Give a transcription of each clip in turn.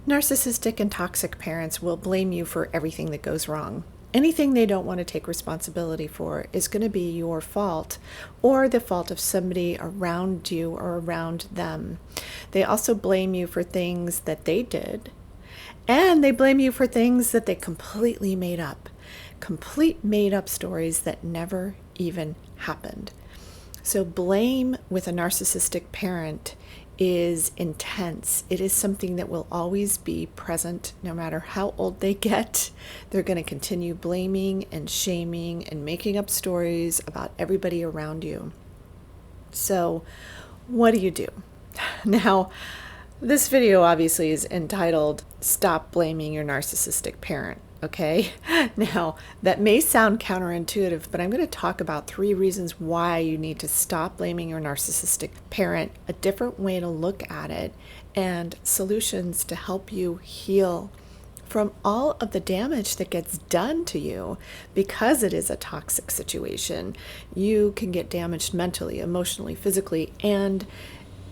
Narcissistic and toxic parents will blame you for everything that goes wrong. Anything they don't want to take responsibility for is going to be your fault or the fault of somebody around you or around them. They also blame you for things that they did, and they blame you for things that they completely made up. Complete made up stories that never even happened. So blame with a narcissistic parent is intense. It is something that will always be present no matter how old they get. They're going to continue blaming and shaming and making up stories about everybody around you. So what do you do? Now, this video obviously is entitled Stop Blaming Your Narcissistic Parent. Okay, now that may sound counterintuitive, but I'm going to talk about 3 reasons why you need to stop blaming your narcissistic parent, a different way to look at it, and solutions to help you heal from all of the damage that gets done to you because it is a toxic situation. You can get damaged mentally, emotionally, physically, and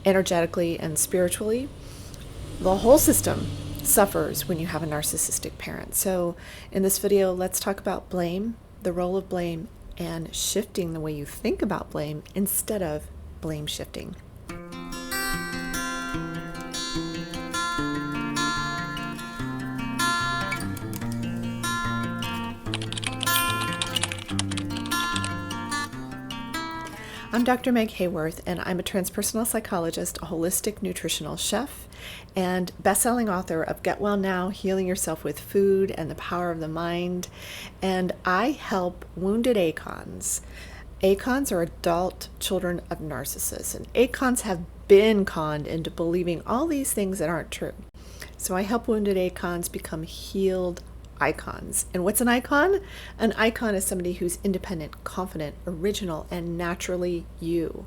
energetically and spiritually. The whole system suffers when you have a narcissistic parent. So in this video, let's talk about blame, the role of blame, and shifting the way you think about blame instead of blame shifting. I'm Dr. Meg Haworth, and I'm a transpersonal psychologist, a holistic nutritional chef, and best-selling author of Get Well Now, Healing Yourself with Food and the Power of the Mind. And I help wounded ACONs. ACONs are adult children of narcissists, and ACONs have been conned into believing all these things that aren't true. So I help wounded ACONs become healed icons. And what's an icon? An icon is somebody who's independent, confident, original, and naturally you.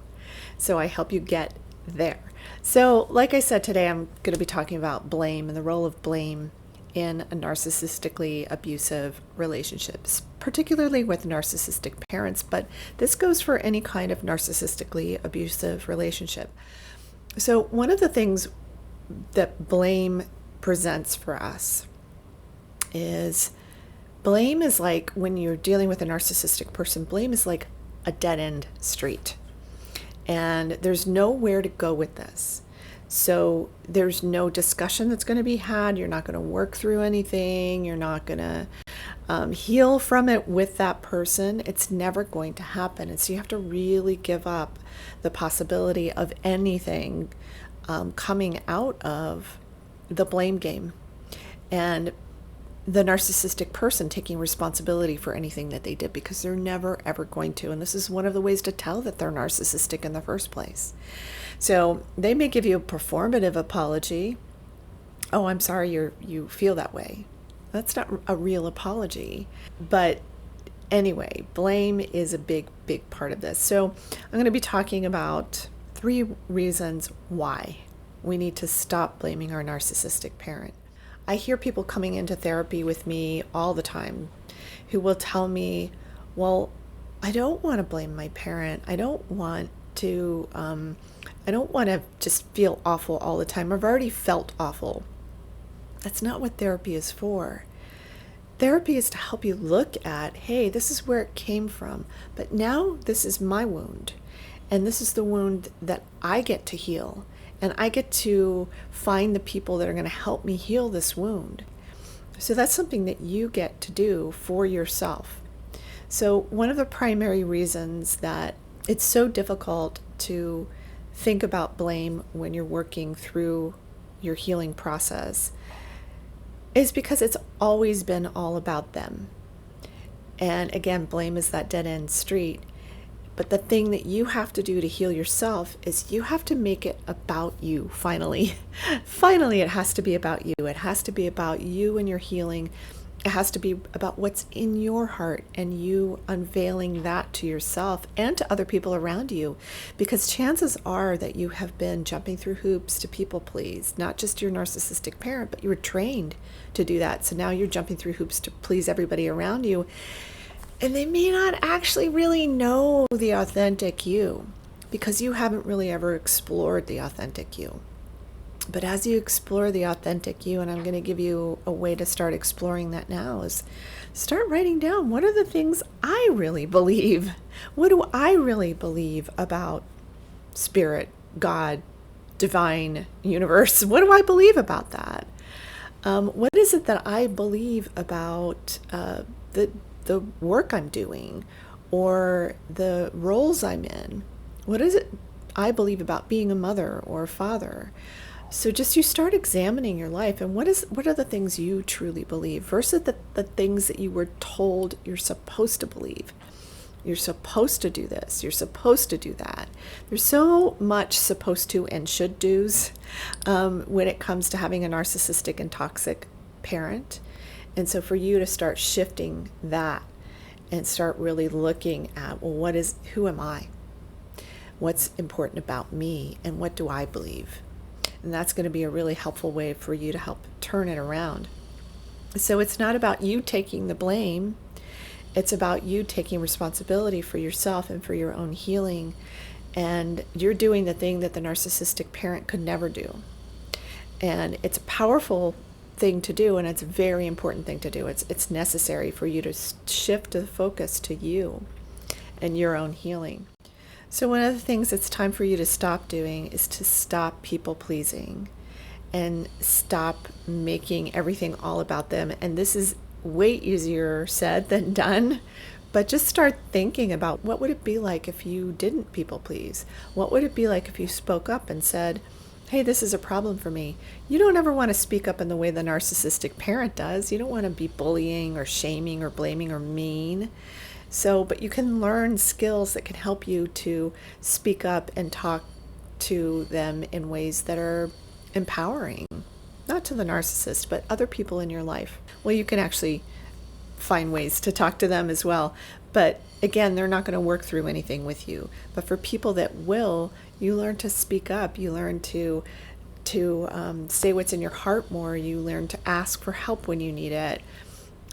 So I help you get there. So like I said, today I'm going to be talking about blame and the role of blame in a narcissistically abusive relationships, particularly with narcissistic parents, but this goes for any kind of narcissistically abusive relationship. So one of the things that blame presents for us is blame is like when you're dealing with a narcissistic person, blame is like a dead-end street. And there's nowhere to go with this. So there's no discussion that's going to be had. You're not going to work through anything. You're not going to heal from it with that person. It's never going to happen. And so you have to really give up the possibility of anything coming out of the blame game. And the narcissistic person taking responsibility for anything that they did, because they're never ever going to. And this is one of the ways to tell that they're narcissistic in the first place. So they may give you a performative apology. Oh, I'm sorry you feel that way. That's not a real apology. But anyway, blame is a big part of this. So I'm going to be talking about 3 reasons why we need to stop blaming our narcissistic parent. I hear people coming into therapy with me all the time who will tell me, well, I don't want to blame my parent. I don't want to just feel awful all the time. I've already felt awful. That's not what therapy is for. Therapy is to help you look at, hey, this is where it came from, but now this is my wound, and this is the wound that I get to heal. And I get to find the people that are going to help me heal this wound. So that's something that you get to do for yourself. So one of the primary reasons that it's so difficult to think about blame when you're working through your healing process is because it's always been all about them. And again, blame is that dead-end street. But the thing that you have to do to heal yourself is you have to make it about you, finally. Finally, it has to be about you. It has to be about you and your healing. It has to be about what's in your heart and you unveiling that to yourself and to other people around you. Because chances are that you have been jumping through hoops to people please, not just your narcissistic parent, but you were trained to do that. So now you're jumping through hoops to please everybody around you. And they may not actually really know the authentic you because you haven't really ever explored the authentic you. But as you explore the authentic you, and I'm going to give you a way to start exploring that now, is start writing down, what are the things I really believe? What do I really believe about spirit, God, divine, universe? What do I believe about that? What is it that I believe about the work I'm doing or the roles I'm in? What is it I believe about being a mother or a father? So just you start examining your life, and what are the things you truly believe versus the things that you were told you're supposed to believe. You're supposed to do this. You're supposed to do that. There's so much supposed to and should do's when it comes to having a narcissistic and toxic parent. And so for you to start shifting that and start really looking at, well, who am I? What's important about me, and what do I believe? And that's going to be a really helpful way for you to help turn it around. So it's not about you taking the blame. It's about you taking responsibility for yourself and for your own healing. And you're doing the thing that the narcissistic parent could never do. And it's a powerful thing to do, and it's a very important thing to do. It's necessary for you to shift the focus to you and your own healing. So one of the things it's time for you to stop doing is to stop people pleasing and stop making everything all about them. And this is way easier said than done, but just start thinking about, what would it be like if you didn't people please? What would it be like if you spoke up and said, hey, this is a problem for me? You don't ever want to speak up in the way the narcissistic parent does. You don't want to be bullying or shaming or blaming or mean. So, but you can learn skills that can help you to speak up and talk to them in ways that are empowering, not to the narcissist, but other people in your life. Well, you can actually find ways to talk to them as well. But again, they're not going to work through anything with you. But for people that will, you learn to speak up. You learn to say what's in your heart more. You learn to ask for help when you need it.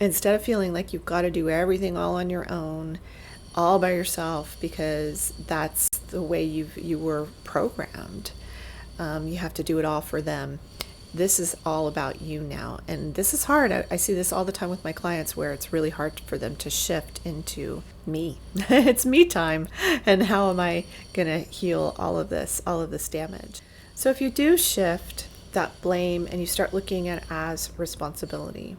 Instead of feeling like you've got to do everything all on your own, all by yourself, because that's the way you were programmed. You have to do it all for them. This is all about you now. And this is hard. I see this all the time with my clients, where it's really hard for them to shift into me. It's me time. And how am I going to heal all of this damage? So if you do shift that blame and you start looking at it as responsibility,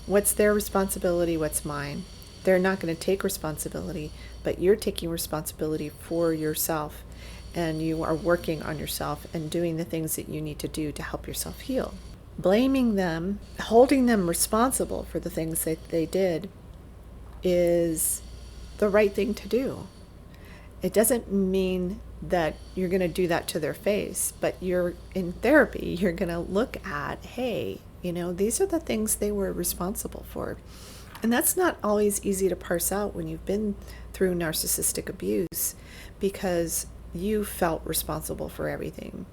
what's their responsibility? What's mine? They're not going to take responsibility, but you're taking responsibility for yourself, and you are working on yourself and doing the things that you need to do to help yourself heal. Blaming them, holding them responsible for the things that they did, is the right thing to do. It doesn't mean that you're going to do that to their face, but you're in therapy, you're going to look at, hey, these are the things they were responsible for. And that's not always easy to parse out when you've been through narcissistic abuse, because you felt responsible for everything.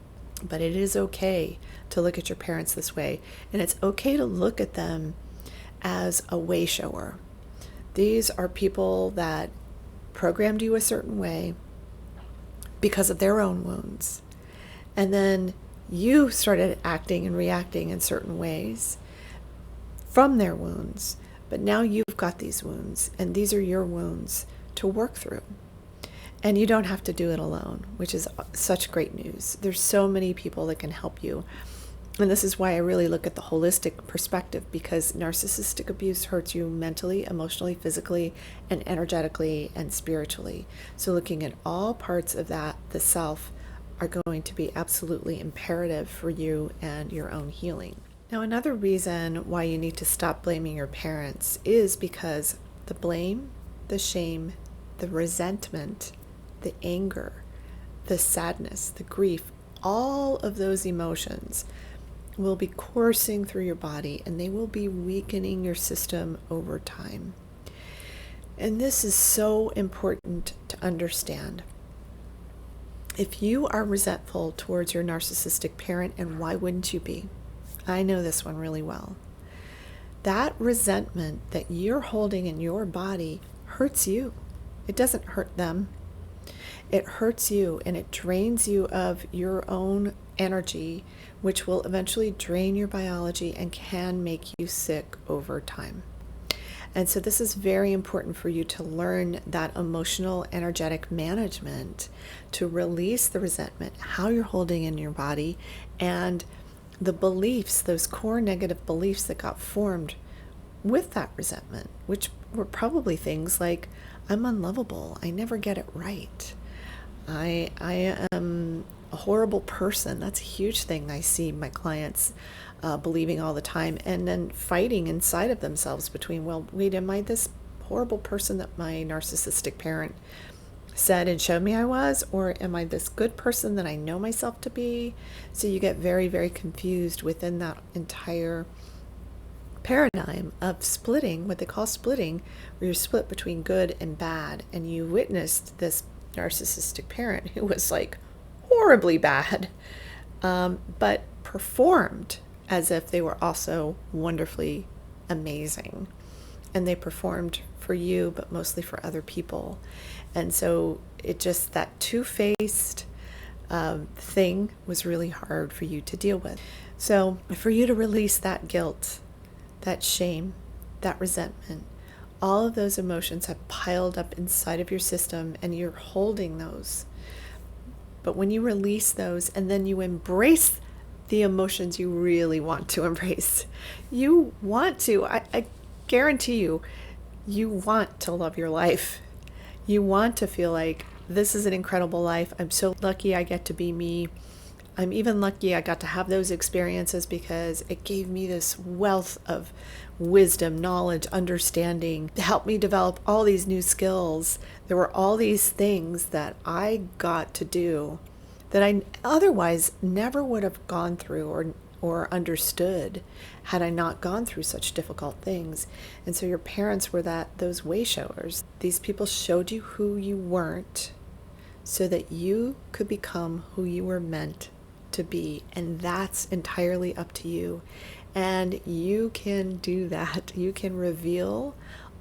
But it is okay to look at your parents this way. And it's okay to look at them as a way shower. These are people that programmed you a certain way because of their own wounds. And then you started acting and reacting in certain ways from their wounds. But now you've got these wounds, and these are your wounds to work through. And you don't have to do it alone, which is such great news. There's so many people that can help you. And this is why I really look at the holistic perspective, because narcissistic abuse hurts you mentally, emotionally, physically, and energetically and spiritually. So looking at all parts of that, the self, are going to be absolutely imperative for you and your own healing. Now, another reason why you need to stop blaming your parents is because the blame, the shame, the resentment, the anger, the sadness, the grief, all of those emotions will be coursing through your body, and they will be weakening your system over time. And this is so important to understand. If you are resentful towards your narcissistic parent, and why wouldn't you be? I know this one really well. That resentment that you're holding in your body hurts you. It doesn't hurt them. it hurts you and it drains you of your own energy, which will eventually drain your biology and can make you sick over time. And so this is very important for you to learn that emotional, energetic management, to release the resentment, how you're holding in your body, and the beliefs, those core negative beliefs that got formed with that resentment, which were probably things like, I'm unlovable, I never get it right, I am a horrible person. That's a huge thing I see my clients believing all the time, and then fighting inside of themselves between, well, wait, am I this horrible person that my narcissistic parent said and showed me I was, or am I this good person that I know myself to be? So you get very, very confused within that entire paradigm of splitting, what they call splitting, where you're split between good and bad. And you witnessed this narcissistic parent who was like horribly bad, but performed as if they were also wonderfully amazing. And they performed for you, but mostly for other people. And so it just, that two-faced thing was really hard for you to deal with. So for you to release that guilt, that shame, that resentment, all of those emotions have piled up inside of your system and you're holding those. But when you release those and then you embrace the emotions you really want to embrace, you want to, I guarantee you, you want to love your life. You want to feel like this is an incredible life. I'm so lucky I get to be me. I'm even lucky I got to have those experiences because it gave me this wealth of wisdom, knowledge, understanding, to help me develop all these new skills. There were all these things that I got to do that I otherwise never would have gone through or understood had I not gone through such difficult things. And so your parents were those way showers. These people showed you who you weren't so that you could become who you were meant to be. And that's entirely up to you. And you can do that. You can reveal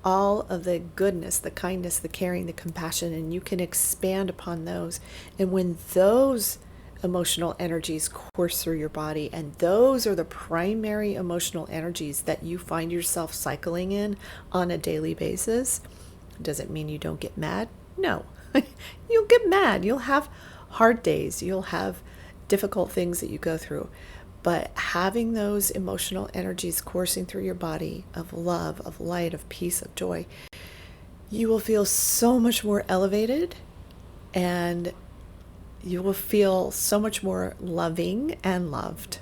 all of the goodness, the kindness, the caring, the compassion, and you can expand upon those. And when those emotional energies course through your body, and those are the primary emotional energies that you find yourself cycling in on a daily basis, does it mean you don't get mad? No. You'll get mad. You'll have hard days. You'll have difficult things that you go through. But having those emotional energies coursing through your body of love, of light, of peace, of joy, you will feel so much more elevated, and you will feel so much more loving and loved,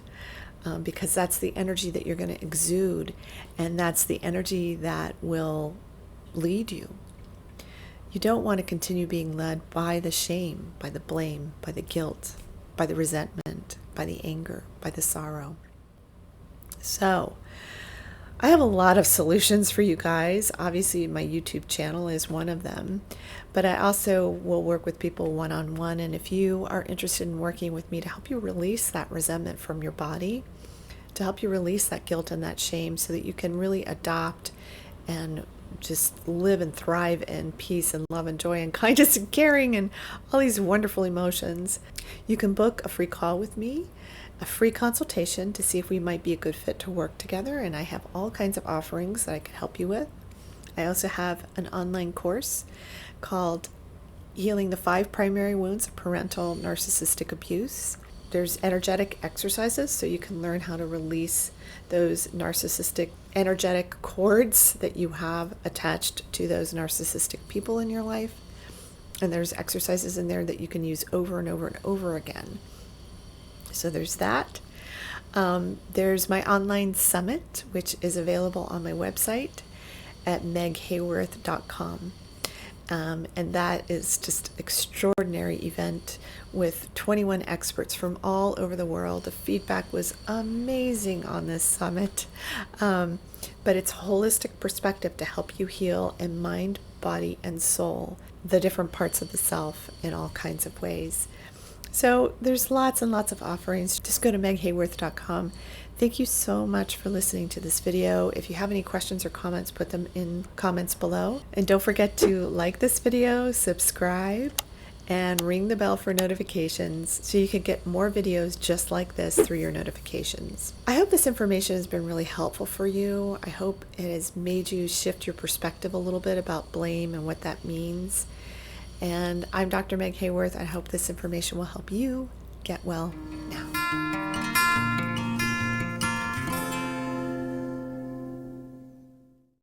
because that's the energy that you're going to exude, and that's the energy that will lead you. You don't want to continue being led by the shame, by the blame, by the guilt, by the resentment, by the anger, by the sorrow. So I have a lot of solutions for you guys. Obviously, my YouTube channel is one of them, but I also will work with people one-on-one. And if you are interested in working with me to help you release that resentment from your body, to help you release that guilt and that shame so that you can really adopt and just live and thrive in peace and love and joy and kindness and caring and all these wonderful emotions, you can book a free call with me, a free consultation to see if we might be a good fit to work together. And I have all kinds of offerings that I can help you with. I also have an online course called Healing the 5 Primary Wounds of Parental Narcissistic Abuse. There's energetic exercises so you can learn how to release those narcissistic energetic cords that you have attached to those narcissistic people in your life. And there's exercises in there that you can use over and over and over again. So there's that. There's my online summit, which is available on my website at meghaworth.com. And that is just extraordinary event with 21 experts from all over the world. The feedback was amazing on this summit. But it's holistic perspective to help you heal in mind, body, and soul, the different parts of the self in all kinds of ways. So there's lots and lots of offerings. Just go to meghaworth.com. Thank you so much for listening to this video. If you have any questions or comments, put them in comments below. And don't forget to like this video, subscribe, and ring the bell for notifications so you can get more videos just like this through your notifications. I hope this information has been really helpful for you. I hope it has made you shift your perspective a little bit about blame and what that means. And I'm Dr. Meg Haworth. I hope this information will help you get well.